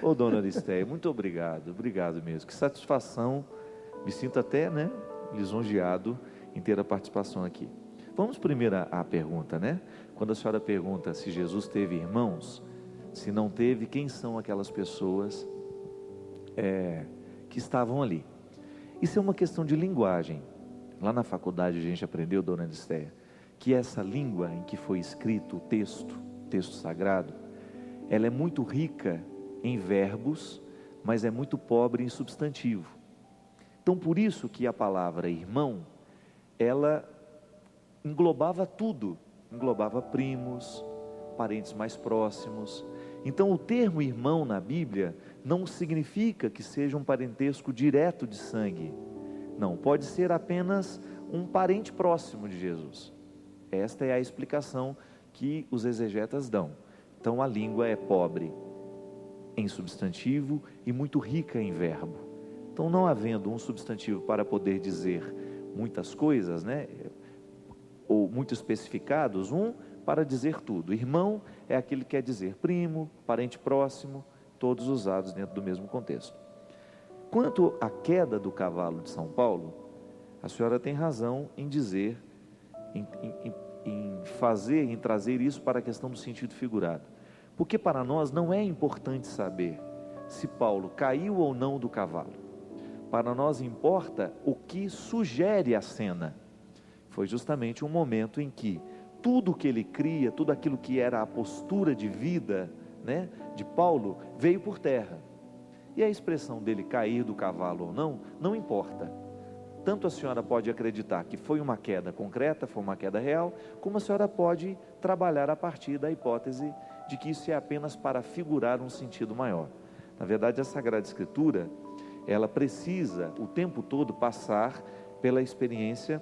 Ô, dona Aristeia, muito obrigado mesmo. Que satisfação, me sinto até, né, lisonjeado em ter a participação aqui. Vamos primeiro à pergunta, né? Quando a senhora pergunta se Jesus teve irmãos, se não teve, quem são aquelas pessoas que estavam ali? Isso é uma questão de linguagem. Lá na faculdade a gente aprendeu, dona Aristeia, que essa língua em que foi escrito o texto sagrado, ela é muito rica em verbos, mas é muito pobre em substantivo. Então, por isso que a palavra irmão, ela englobava tudo, englobava primos, parentes mais próximos. Então, o termo irmão na Bíblia não significa que seja um parentesco direto de sangue. Não, pode ser apenas um parente próximo de Jesus. Esta é a explicação que os exegetas dão. Então, a língua é pobre em substantivo e muito rica em verbo. Então, não havendo um substantivo para poder dizer muitas coisas, né, ou muito especificados, um para dizer tudo. Irmão é aquele que quer dizer primo, parente próximo, todos usados dentro do mesmo contexto. Quanto à queda do cavalo de São Paulo, a senhora tem razão em dizer, em trazer isso para a questão do sentido figurado. Porque para nós não é importante saber se Paulo caiu ou não do cavalo. Para nós importa o que sugere a cena. Foi justamente um momento em que tudo que ele cria, tudo aquilo que era a postura de vida, né, de Paulo, veio por terra. E a expressão dele cair do cavalo ou não, não importa. Tanto a senhora pode acreditar que foi uma queda concreta, foi uma queda real, como a senhora pode trabalhar a partir da hipótese de que isso é apenas para figurar um sentido maior. Na verdade, a Sagrada Escritura, ela precisa o tempo todo passar pela experiência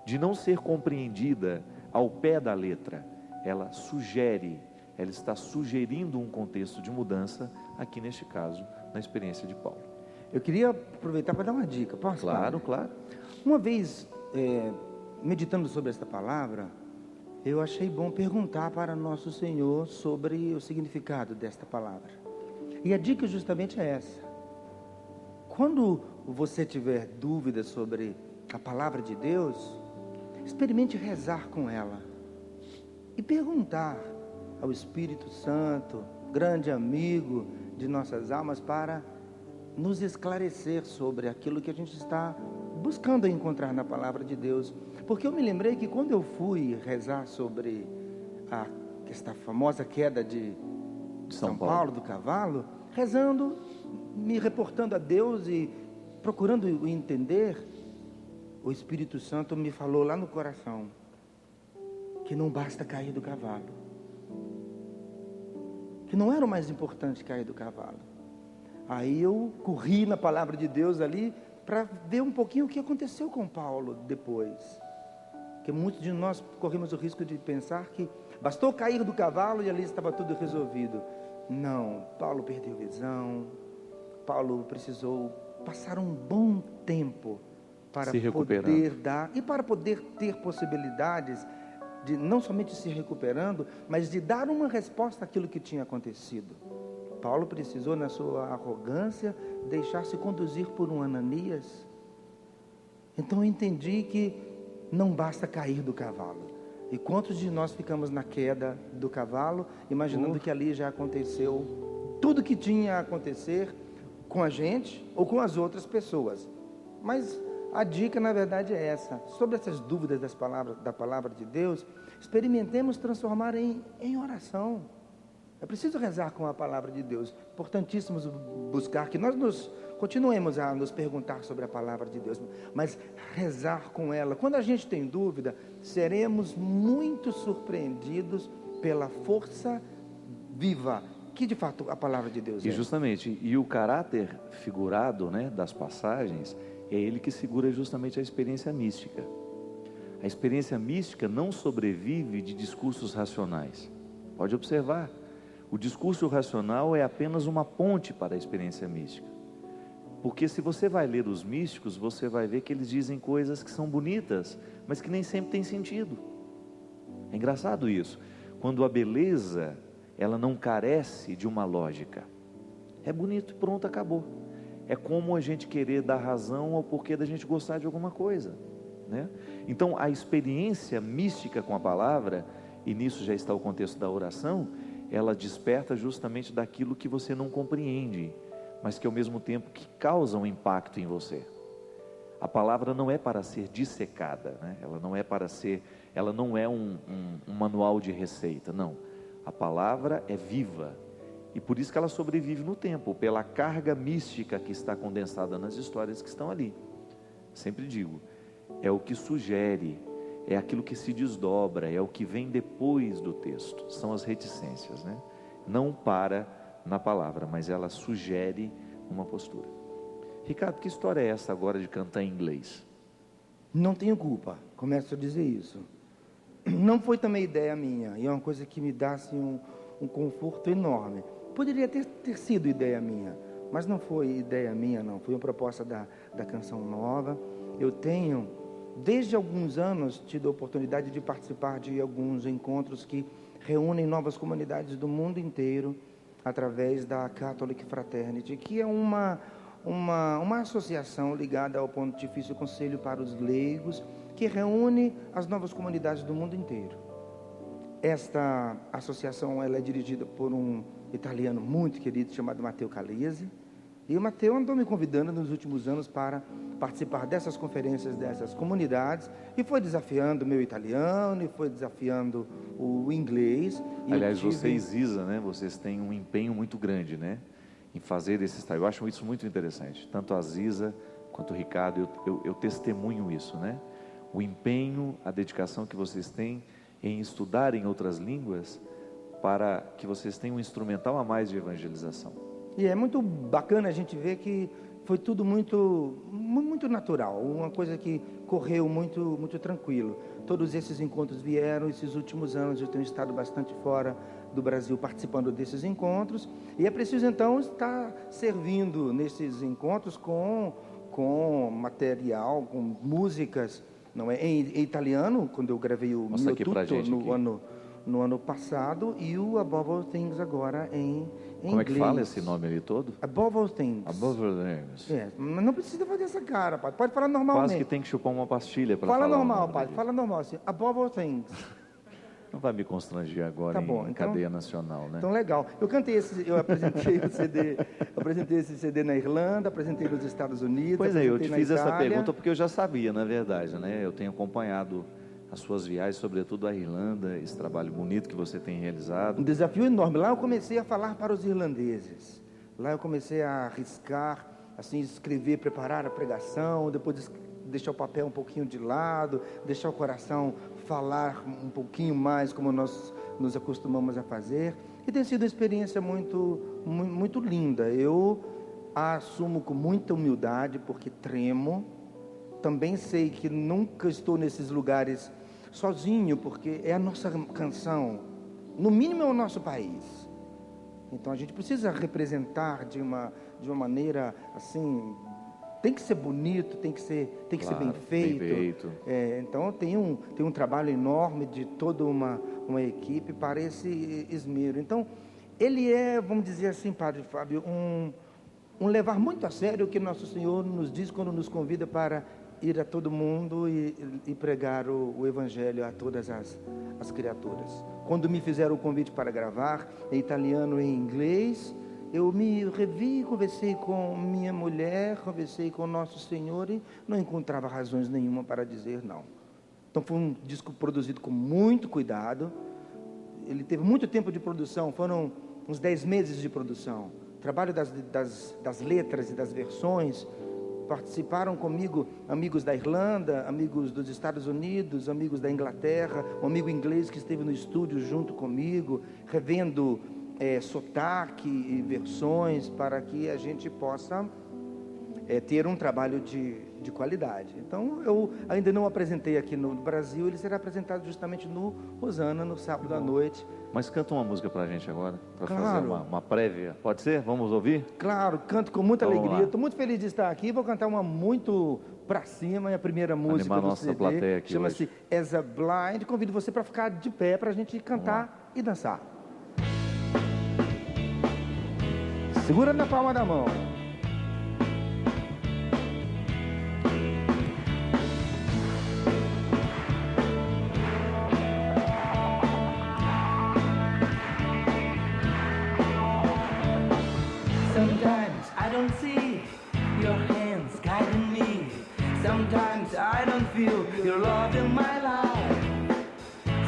de não ser compreendida ao pé da letra. Ela sugere, ela está sugerindo um contexto de mudança, aqui neste caso, na experiência de Paulo. Eu queria aproveitar para dar uma dica, posso? Claro, claro. Uma vez, meditando sobre esta palavra, eu achei bom perguntar para nosso Senhor sobre o significado desta palavra. E a dica justamente é essa. Quando você tiver dúvidas sobre a palavra de Deus, experimente rezar com ela e perguntar ao Espírito Santo, grande amigo de nossas almas, para nos esclarecer sobre aquilo que a gente está buscando encontrar na palavra de Deus. Porque eu me lembrei que quando eu fui rezar sobre esta famosa queda de São Paulo do cavalo, rezando, me reportando a Deus e procurando entender, o Espírito Santo me falou lá no coração que não basta cair do cavalo, que não era o mais importante cair do cavalo. Aí eu corri na palavra de Deus ali para ver um pouquinho o que aconteceu com Paulo depois. Porque muitos de nós corremos o risco de pensar que Bastou cair do cavalo e ali estava tudo resolvido. Não, Paulo perdeu visão. Paulo precisou passar um bom tempo para poder dar e para poder ter possibilidades de não somente se recuperando, mas de dar uma resposta àquilo que tinha acontecido. Paulo precisou, na sua arrogância, deixar-se conduzir por um Ananias. Então eu entendi que não basta cair do cavalo. E quantos de nós ficamos na queda do cavalo, imaginando que ali já aconteceu tudo que tinha a acontecer com a gente ou com as outras pessoas. Mas a dica, na verdade, é essa. Sobre essas dúvidas da palavra de Deus, experimentemos transformar em oração. É preciso rezar com a palavra de Deus. Importantíssimo buscar que nós continuemos a nos perguntar sobre a palavra de Deus, mas rezar com ela. Quando a gente tem dúvida, seremos muito surpreendidos pela força viva que de fato a palavra de Deus é. E justamente, e o caráter figurado, né, das passagens, é ele que segura justamente a experiência mística. A experiência mística não sobrevive de discursos racionais. Pode observar, o discurso racional é apenas uma ponte para a experiência mística. Porque se você vai ler os místicos, você vai ver que eles dizem coisas que são bonitas, mas que nem sempre têm sentido. É engraçado isso. Quando a beleza, ela não carece de uma lógica. É bonito, pronto, acabou. É como a gente querer dar razão ao porquê da gente gostar de alguma coisa, né? Então, a experiência mística com a palavra, e nisso já está o contexto da oração, ela desperta justamente daquilo que você não compreende, mas que ao mesmo tempo que causa um impacto em você. A palavra não é para ser dissecada, né? Ela não é um manual de receita, não. A palavra é viva, e por isso que ela sobrevive no tempo, pela carga mística que está condensada nas histórias que estão ali. Sempre digo, é o que sugere, é aquilo que se desdobra, é o que vem depois do texto, são as reticências, né? Não para na palavra, mas ela sugere uma postura. Ricardo, que história é essa agora de cantar em inglês? Não tenho culpa, começo a dizer isso. Não foi também ideia minha, e é uma coisa que me dá assim, um conforto enorme. Poderia ter sido ideia minha, mas não foi ideia minha, não. Foi uma proposta da Canção Nova. Eu tenho, desde alguns anos, tido a oportunidade de participar de alguns encontros que reúnem novas comunidades do mundo inteiro, através da Catholic Fraternity, que é uma associação ligada ao Pontifício Conselho para os Leigos, que reúne as novas comunidades do mundo inteiro. Esta associação ela é dirigida por um italiano muito querido, chamado Matteo Calesi, e o Matteo andou me convidando nos últimos anos para participar dessas conferências, dessas comunidades, e foi desafiando o meu italiano, e foi desafiando o inglês. Aliás, você e Ziza, né, vocês têm um empenho muito grande, né, em fazer esse estágio. Eu acho isso muito interessante. Tanto a Ziza quanto o Ricardo, eu testemunho isso, né? O empenho, a dedicação que vocês têm em estudar em outras línguas, para que vocês tenham um instrumental a mais de evangelização. E é muito bacana a gente ver que foi tudo muito natural, uma coisa que correu muito tranquilo. Todos esses encontros vieram, esses últimos anos eu tenho estado bastante fora do Brasil participando desses encontros, e é preciso então estar servindo nesses encontros com material, com músicas, não é, em italiano, quando eu gravei o Mio Tutto no ano passado, e o Above All Things agora em Como inglês. É que fala esse nome ali todo? Above All Things. Above All Things. É, mas não precisa fazer essa cara, padre. Pode falar normalmente. Quase que tem que chupar uma pastilha para falar. Fala normal, padre. Fala normal, assim. Above All Things. Não vai me constranger agora tá bom, em cadeia nacional, né? Então, legal. Eu apresentei o CD, apresentei esse CD na Irlanda, apresentei nos Estados Unidos. Pois é, eu te fiz Itália. essa pergunta porque eu já sabia, na verdade, né? Eu tenho acompanhado as suas viagens, sobretudo a Irlanda, esse trabalho bonito que você tem realizado. Um desafio enorme. Lá eu comecei a falar para os irlandeses. Lá eu comecei a arriscar, assim, escrever, preparar a pregação, depois deixar o papel um pouquinho de lado, deixar o coração falar um pouquinho mais, como nós nos acostumamos a fazer. E tem sido uma experiência muito linda. Eu a assumo com muita humildade, porque tremo. Também sei que nunca estou nesses lugares sozinho, porque é a nossa canção, no mínimo é o nosso país. Então a gente precisa representar de uma maneira assim, tem que ser bonito, tem que ser bem feito. Então tem um trabalho enorme de toda uma equipe para esse esmero. Então ele é, vamos dizer assim, Padre Fábio, um levar muito a sério o que Nosso Senhor nos diz quando nos convida para ir a todo mundo e pregar o Evangelho a todas as criaturas. Quando me fizeram o convite para gravar em italiano e em inglês, eu me revi, conversei com minha mulher, conversei com Nosso Senhor e não encontrava razões nenhuma para dizer não. Então foi um disco produzido com muito cuidado. Ele teve muito tempo de produção, foram uns 10 meses de produção. Trabalho das letras e das versões. Participaram comigo amigos da Irlanda, amigos dos Estados Unidos, amigos da Inglaterra, um amigo inglês que esteve no estúdio junto comigo, revendo sotaque e versões para que a gente possa ter um trabalho de qualidade. Então, eu ainda não apresentei aqui no Brasil, ele será apresentado justamente no Hosana, no sábado à noite. Mas canta uma música pra gente agora, para Claro. fazer uma prévia. Pode ser? Vamos ouvir? Claro, canto com muita Então, vamos alegria. lá. Estou muito feliz de estar aqui. Vou cantar uma muito pra cima, é a primeira música Animar do nossa CD. plateia aqui Chama-se hoje. As a Blind. Convido você para ficar de pé para a gente cantar e dançar. Segura na palma da mão. Sometimes I don't see your hands guiding me. Sometimes I don't feel your love in my life.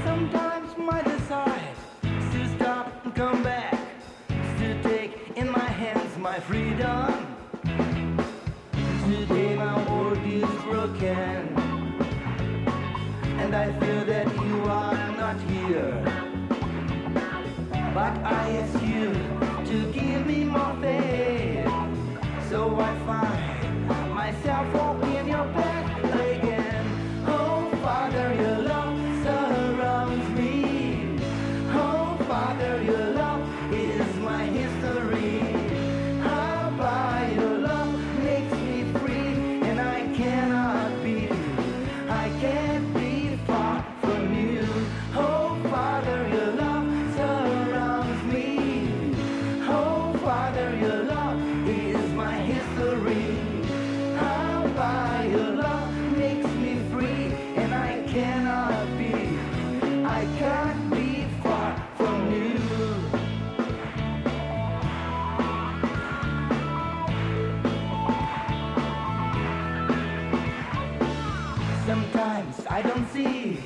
Sometimes my desire is to stop and come back, is to take in my hands my freedom. Today my world is broken, and I feel that you are not here. But I ask you to give me more faith, so I find myself walking your path again. Oh Father, your love surrounds me. Oh Father, your love is my history. How by your love makes me free, and I can't be far from you. Oh Father, your love surrounds me. Oh Father, your love is my history. How by your love makes me free, and I can't be far from you. Sometimes I don't see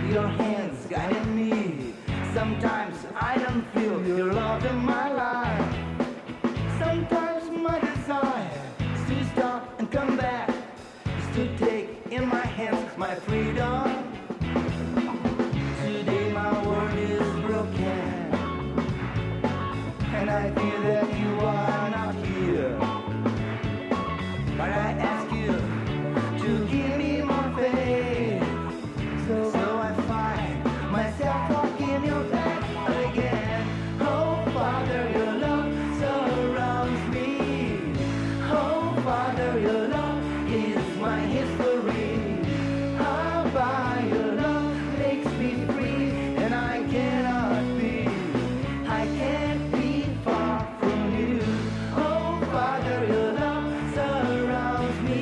your hands guiding me. Sometimes I don't feel your love in my life. Sometimes my desire is to stop and come back, is to take in my hands my freedom. Today my world is broken, and I feel that you are not here. But I ask you to give me more faith, so I find myself walking your path again. Oh Father, your love surrounds me. Oh Father, your love is my history. How by your love makes me free, and I can't be far from you. Oh Father, your love surrounds me.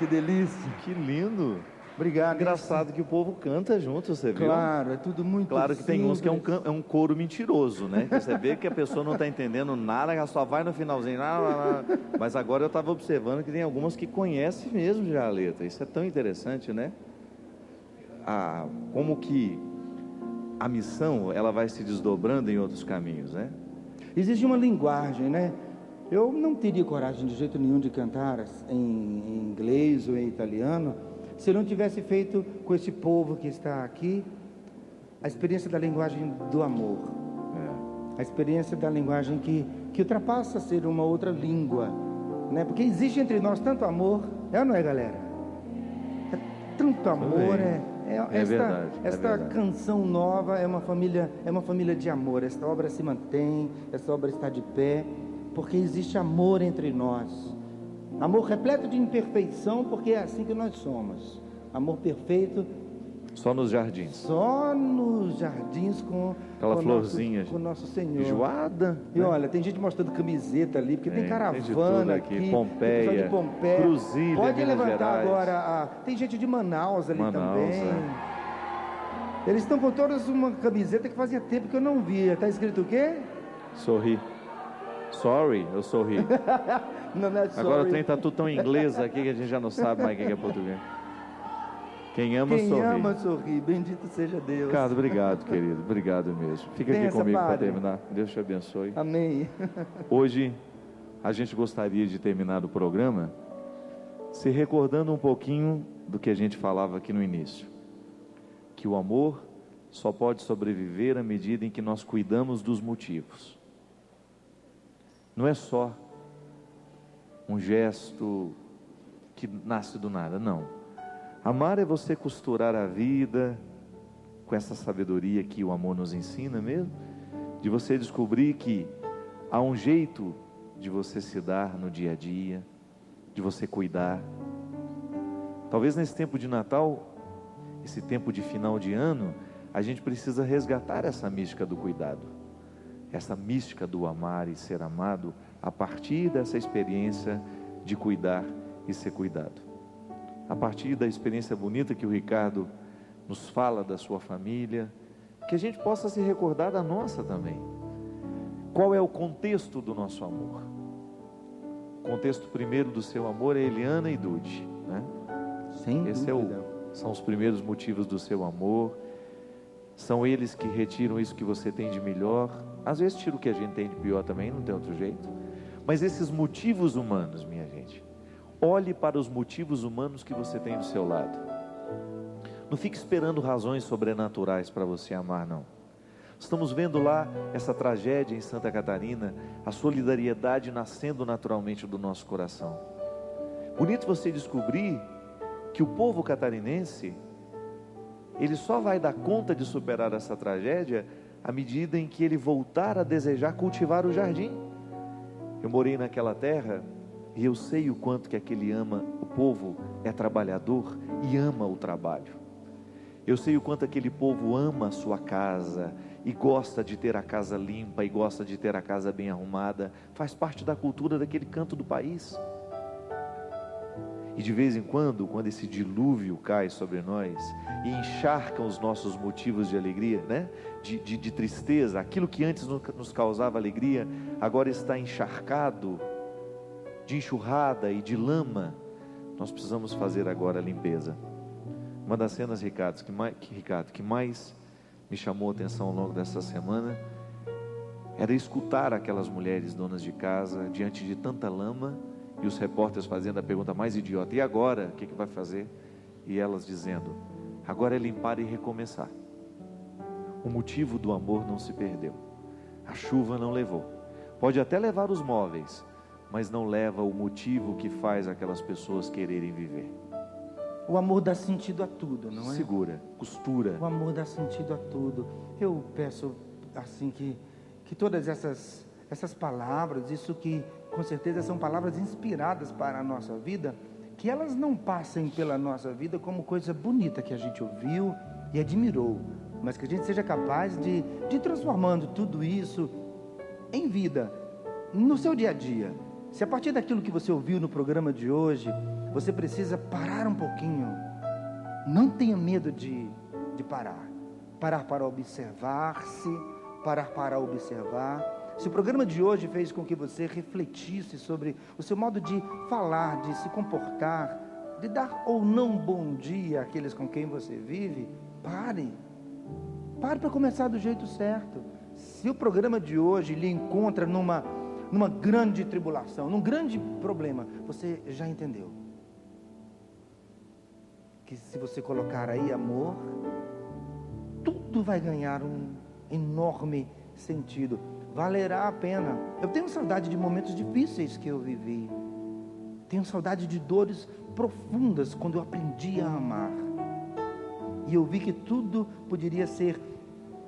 que delícia. Que lindo. Obrigado. Engraçado que o povo canta junto, você viu? Claro, é tudo muito Claro que tem uns que simples. é um coro mentiroso, né? Que você vê que a pessoa não está entendendo nada, ela só vai no finalzinho. Mas agora eu estava observando que tem algumas que conhecem mesmo já a letra. Isso é tão interessante, né? Como que a missão ela vai se desdobrando em outros caminhos, né? Existe uma linguagem, né? Eu não teria coragem de jeito nenhum de cantar em inglês ou em italiano se eu não tivesse feito com esse povo que está aqui a experiência da linguagem do amor. A experiência da linguagem que ultrapassa ser uma outra língua, né? Porque existe entre nós tanto amor, é ou não é, galera? É tanto amor, esta canção nova é uma família de amor. Esta obra se mantém, esta obra está de pé, porque existe amor entre nós. Amor repleto de imperfeição, porque é assim que nós somos. Amor perfeito. Só nos jardins. Só nos jardins com aquela florzinha com nosso Senhor. Enjoada. E olha, tem gente mostrando camiseta ali, porque tem tem caravana aqui. Pompeia, de Pompeia. Cruzilha, pode Minas levantar Gerais. agora. Tem gente de Manaus ali também. Eles estão com todas uma camiseta que fazia tempo que eu não via. Está escrito o quê? Sorri. Sorry, eu sorri. Não é sorry. Agora o trem está tudo tão em inglês aqui que a gente já não sabe mais o que é português. Quem ama sorri. Bendito seja Deus. Ricardo, obrigado, querido. Obrigado mesmo. Fica aqui comigo para terminar. Deus te abençoe. Amém. Hoje, a gente gostaria de terminar o programa se recordando um pouquinho do que a gente falava aqui no início. Que o amor só pode sobreviver à medida em que nós cuidamos dos motivos. Não é só um gesto que nasce do nada, não. Amar é você costurar a vida com essa sabedoria que o amor nos ensina mesmo, de você descobrir que há um jeito de você se dar no dia a dia, de você cuidar. Talvez nesse tempo de Natal, esse tempo de final de ano, a gente precisa resgatar essa mística do cuidado, essa mística do amar e ser amado a partir dessa experiência de cuidar e ser cuidado. A partir da experiência bonita que o Ricardo nos fala da sua família, que a gente possa se recordar da nossa também. Qual é o contexto do nosso amor? O contexto primeiro do seu amor é Eliana e Dude, né? Sem Esse dúvida. são os primeiros motivos do seu amor. São eles que retiram isso que você tem de melhor. Às vezes tira o que a gente tem de pior também, não tem outro jeito. Mas esses motivos humanos, minha gente, olhe para os motivos humanos que você tem do seu lado. Não fique esperando razões sobrenaturais para você amar, não. Estamos vendo lá essa tragédia em Santa Catarina, a solidariedade nascendo naturalmente do nosso coração. Bonito você descobrir que o povo catarinense, ele só vai dar conta de superar essa tragédia à medida em que ele voltar a desejar cultivar o jardim. Eu morei naquela terra e eu sei o quanto que o povo é trabalhador e ama o trabalho. Eu sei o quanto aquele povo ama a sua casa e gosta de ter a casa limpa e gosta de ter a casa bem arrumada. Faz parte da cultura daquele canto do país. E de vez em quando esse dilúvio cai sobre nós e encharca os nossos motivos de alegria, né? de tristeza, aquilo que antes nos causava alegria, agora está encharcado de enxurrada e de lama. Nós precisamos fazer agora a limpeza. Uma das cenas, Ricardo, que mais me chamou a atenção ao longo dessa semana era escutar aquelas mulheres donas de casa diante de tanta lama e os repórteres fazendo a pergunta mais idiota: e agora? O que vai fazer? E elas dizendo: agora é limpar e recomeçar. O motivo do amor não se perdeu, a chuva não levou, pode até levar os móveis, mas não leva o motivo que faz aquelas pessoas quererem viver. O amor dá sentido a tudo, não é? Segura, costura. O amor dá sentido a tudo. Eu peço assim que todas essas palavras, isso que com certeza são palavras inspiradas para a nossa vida, que elas não passem pela nossa vida como coisa bonita que a gente ouviu e admirou, mas que a gente seja capaz de transformando tudo isso em vida, no seu dia a dia. Se a partir daquilo que você ouviu no programa de hoje, você precisa parar um pouquinho. Não tenha medo de parar. Parar para observar-se, parar para observar. Se o programa de hoje fez com que você refletisse sobre o seu modo de falar, de se comportar, de dar ou não bom dia àqueles com quem você vive, pare. Pare para começar do jeito certo. Se o programa de hoje lhe encontra numa grande tribulação, num grande problema, você já entendeu que se você colocar aí amor, tudo vai ganhar um enorme sentido. Valerá a pena. Eu tenho saudade de momentos difíceis que eu vivi. Tenho saudade de dores profundas quando eu aprendi a amar. E eu vi que tudo poderia ser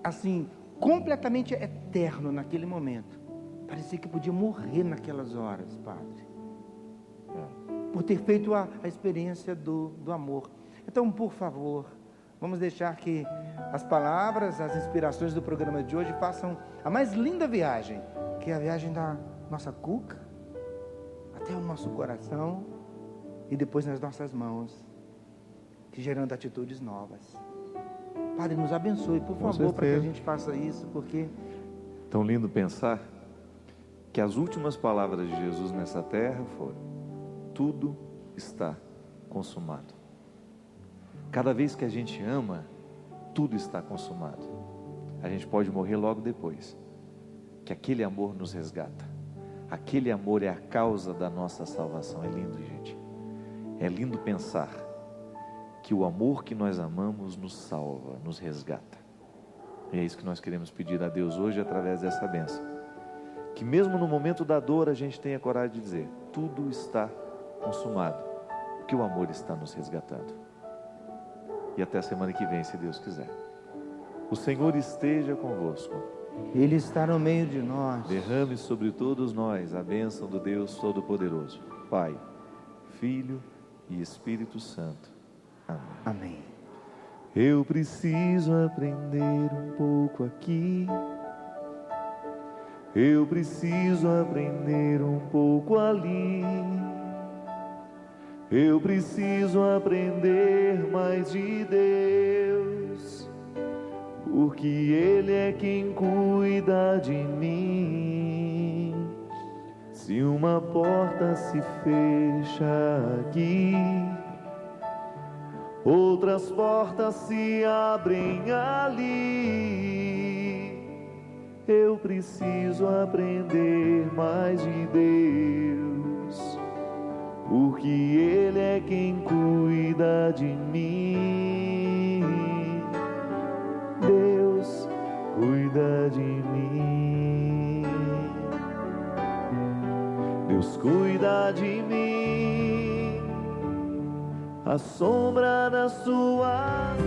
assim, completamente eterno naquele momento. Parecia que podia morrer naquelas horas, Padre, por ter feito a experiência do amor. Então, por favor, vamos deixar que as palavras, as inspirações do programa de hoje façam a mais linda viagem, que é a viagem da nossa cuca até o nosso coração e depois nas nossas mãos, que gerando atitudes novas. Padre, nos abençoe, por favor, para que a gente faça isso, porque... Tão lindo pensar que as últimas palavras de Jesus nessa terra foram: tudo está consumado. Cada vez que a gente ama, tudo está consumado. A gente pode morrer logo depois, que aquele amor nos resgata. Aquele amor é a causa da nossa salvação. É lindo, gente. É lindo pensar que o amor que nós amamos nos salva, nos resgata. E é isso que nós queremos pedir a Deus hoje através dessa bênção. Que mesmo no momento da dor a gente tenha coragem de dizer: tudo está consumado, porque o amor está nos resgatando. E até a semana que vem, se Deus quiser. O Senhor esteja convosco. Ele está no meio de nós. Derrame sobre todos nós a bênção do Deus Todo-Poderoso, Pai, Filho e Espírito Santo. Amém. Amém. Eu preciso aprender um pouco aqui. Eu preciso aprender um pouco ali. Eu preciso aprender mais de Deus, porque Ele é quem cuida de mim. Se uma porta se fecha aqui, outras portas se abrem ali. Eu preciso aprender mais de Deus, porque Ele é quem cuida de mim. Deus cuida de mim. Deus cuida de mim. A sombra das suas